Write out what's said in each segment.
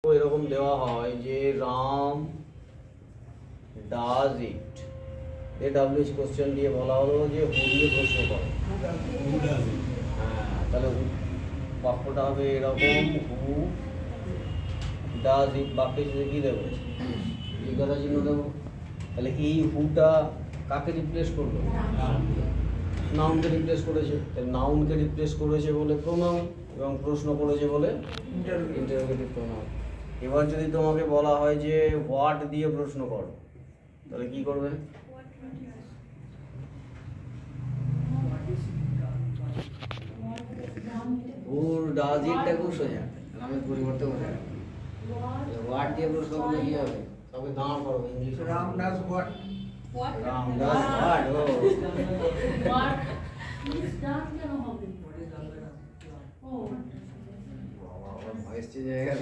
এরকম দেওয়া হয় যে Ram does it, WH question দিয়ে বলা হলো যে হু দিয়ে প্রশ্ন করো। হ্যাঁ, তাহলে বাক্যটা হবে এরকম, হু ডাজ ইট, বাক্যে যদি কি দেবো, জিজ্ঞাসা চিহ্ন দেবো। তাহলে এই হুটা কাকে রিপ্লেস করলো? নাউনকে রিপ্লেস করেছে। তাহলে নাউনকে রিপ্লেস করেছে বলে প্রোনাউন, এবং প্রশ্ন করেছে বলে ইন্টারোগেটিভ প্রোনাউন। এবার যদি তোমাকে বলা হয় যে হোয়াট দিয়ে প্রশ্ন করো, তাহলে কি করবে? হু ডাজ ইটটা খুব সোজা, নামের পরিবর্তে বোঝা যাবে। হোয়াট দিয়ে প্রশ্ন করলে কি হবে? তবে দাঁড় করো English. Ram does what? Ram does what? ও What is done কেন হবে? ও ভয়েস চেঞ্জ হয়ে গেল।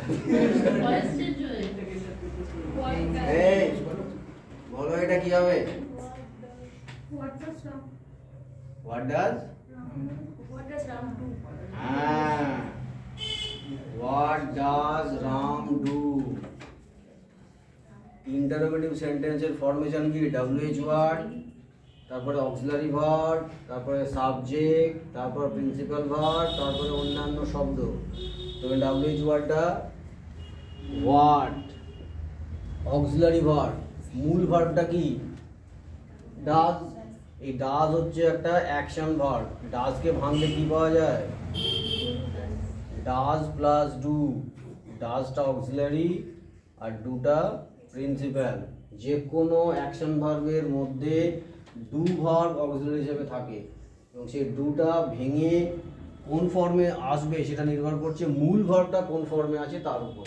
ভয়েস চেঞ্জ হয়ে এই বলো এটা কি হবে? What does Ram what does? do? হ্যাঁ, what does Ram do. Interrogative সেন্টেন্সের ফরমেশন কি? ডাব্লিউএইচ ওয়ার্ড, তারপরে অক্সিলারি ভার্ব, তারপরে সাবজেক্ট, তারপর প্রিন্সিপাল ভার্ব, তারপরে অন্যান্য শব্দ। তবে ডাব্লিউএইচ ওয়ার্ডটা হোয়াট, অক্সিলারি ভার্ব, মূল ভার্বটা কি? ডাজ। এই ডাজ হচ্ছে একটা অ্যাকশন ভার্ব। ডাজকে ভাঙলে কি পাওয়া যায়? Does plus do. ডাজটা অক্সিলারি আর ডুটা প্রিন্সিপাল। যে কোনো অ্যাকশন ভার্বের মধ্যে ডু ভার্ব অক্সিলারি হিসেবে থাকে, এবং সেই ডুটা ভেঙে কোন ফর্মে আসবে সেটা নির্ভর করছে মূল ভার্বটা কোন ফর্মে আছে তার উপর।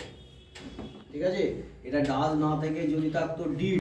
ঠিক আছে, এটা ডাজ না থেকে যদি থাকতো ডিড,